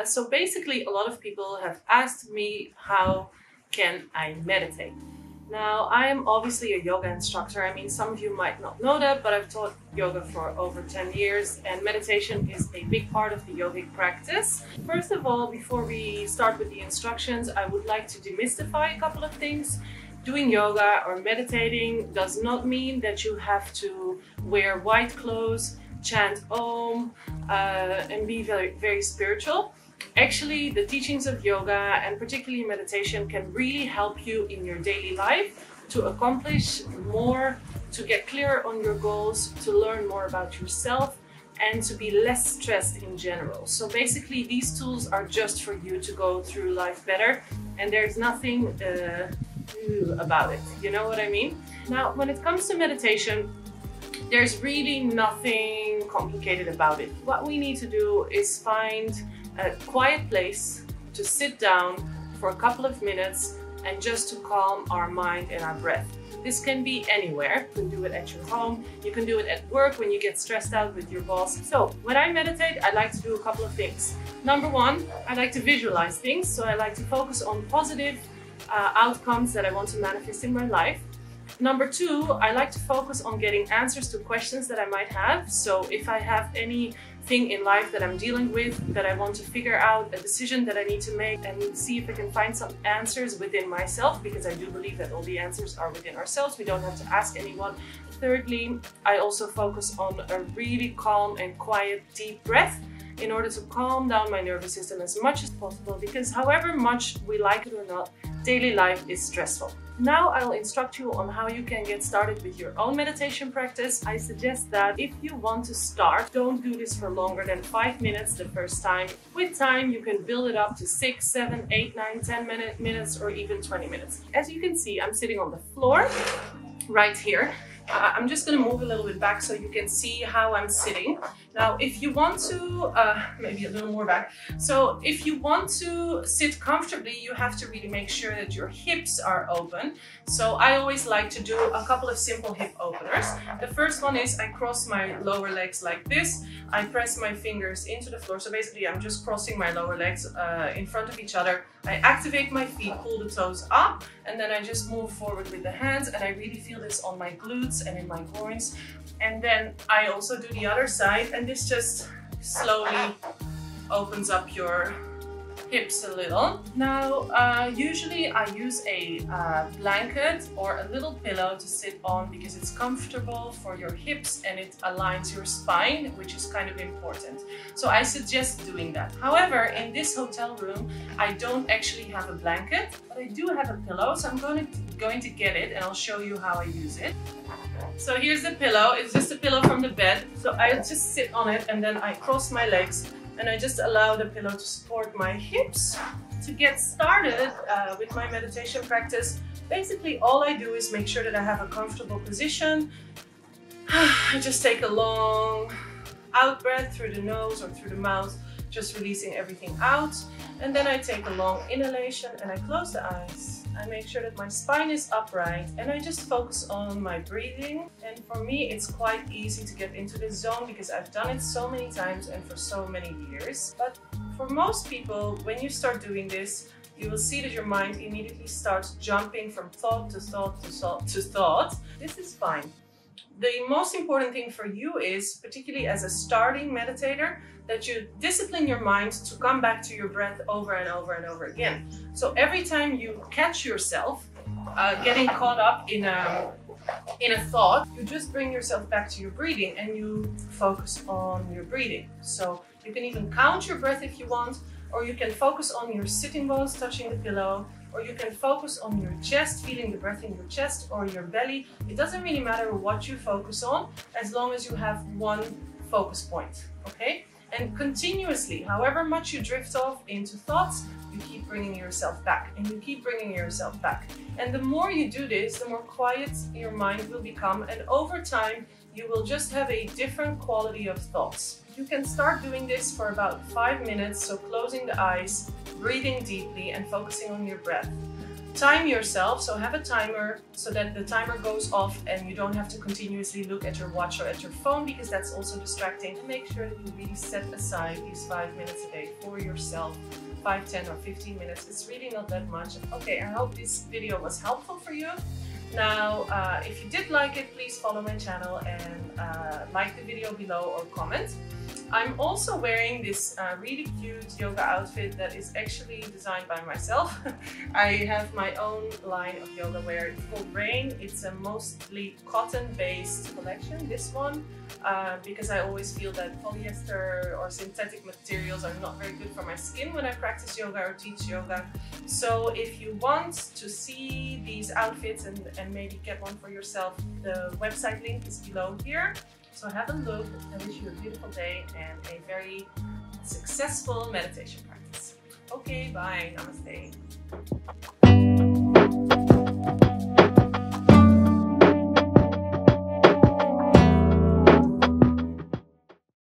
So basically, a lot of people have asked me, how can I meditate? Now, I am obviously a yoga instructor. I mean, some of you might not know that, but I've taught yoga for over 10 years, and meditation is a big part of the yogic practice. First of all, before we start with the instructions, I would like to demystify a couple of things. Doing yoga or meditating does not mean that you have to wear white clothes, chant Om, and be very, very spiritual. Actually, the teachings of yoga and particularly meditation can really help you in your daily life to accomplish more, to get clearer on your goals, to learn more about yourself, and to be less stressed in general. So basically, these tools are just for you to go through life better, and there's nothing new about it. You know what I mean? Now, when it comes to meditation, there's really nothing complicated about it. What we need to do is find a quiet place to sit down for a couple of minutes and just to calm our mind and our breath. This can be anywhere. You can do it at your home, you can do it at work when you get stressed out with your boss. So when I meditate, I like to do a couple of things. Number one, I like to visualize things. So I like to focus on positive outcomes that I want to manifest in my life. Number two, I like to focus on getting answers to questions that I might have. So if I have anything in life that I'm dealing with, that I want to figure out, a decision that I need to make, and see if I can find some answers within myself, because I do believe that all the answers are within ourselves. We don't have to ask anyone. Thirdly, I also focus on a really calm and quiet, deep breath in order to calm down my nervous system as much as possible, because however much we like it or not, daily life is stressful. Now I'll instruct you on how you can get started with your own meditation practice. I suggest that if you want to start, don't do this for longer than 5 minutes the first time. With time, you can build it up to 6, 7, 8, 9, 10 minutes, or even 20 minutes. As you can see, I'm sitting on the floor right here. I'm just going to move a little bit back so you can see how I'm sitting. Now, if you want to, maybe a little more back. So if you want to sit comfortably, you have to really make sure that your hips are open. So I always like to do a couple of simple hip openers. The first one is I cross my lower legs like this. I press my fingers into the floor. So basically I'm just crossing my lower legs in front of each other. I activate my feet, pull the toes up, and then I just move forward with the hands, and I really feel this on my glutes and in my groins. And then I also do the other side, and this just slowly opens up your hips a little. Now, usually I use a blanket or a little pillow to sit on because it's comfortable for your hips and it aligns your spine, which is kind of important. So I suggest doing that. However, in this hotel room, I don't actually have a blanket, but I do have a pillow. So I'm going to get it and I'll show you how I use it. So here's the pillow. It's just a pillow from the bed. So I just sit on it and then I cross my legs and I just allow the pillow to support my hips. To get started with my meditation practice, basically all I do is make sure that I have a comfortable position. I just take a long out breath through the nose or through the mouth, just releasing everything out. And then I take a long inhalation and I close the eyes. I make sure that my spine is upright and I just focus on my breathing. And for me, it's quite easy to get into this zone because I've done it so many times and for so many years. But for most people, when you start doing this, you will see that your mind immediately starts jumping from thought to thought to thought to thought. This is fine. The most important thing for you is, particularly as a starting meditator, that you discipline your mind to come back to your breath over and over and over again. So every time you catch yourself getting caught up in a thought, you just bring yourself back to your breathing and you focus on your breathing. So you can even count your breath if you want, or you can focus on your sitting bones touching the pillow, or you can focus on your chest, feeling the breath in your chest or your belly. It doesn't really matter what you focus on, as long as you have one focus point, okay? And continuously, however much you drift off into thoughts, you keep bringing yourself back and you keep bringing yourself back. And the more you do this, the more quiet your mind will become. And over time, you will just have a different quality of thoughts. You can start doing this for about 5 minutes. So closing the eyes, breathing deeply and focusing on your breath. Time yourself, so have a timer so that the timer goes off and you don't have to continuously look at your watch or at your phone, because that's also distracting. And make sure that you really set aside these 5 minutes a day for yourself. 5, 10 or 15 minutes, it's really not that much. Okay, I hope this video was helpful for you. Now, if you did like it, please follow my channel and like the video below or comment. I'm also wearing this really cute yoga outfit that is actually designed by myself. I have my own line of yoga wear. It's called Rain. It's a mostly cotton-based collection, this one, because I always feel that polyester or synthetic materials are not very good for my skin when I practice yoga or teach yoga. So if you want to see these outfits and maybe get one for yourself, the website link is below here. So have a look. I wish you a beautiful day and a very successful meditation practice. Okay, bye. Namaste.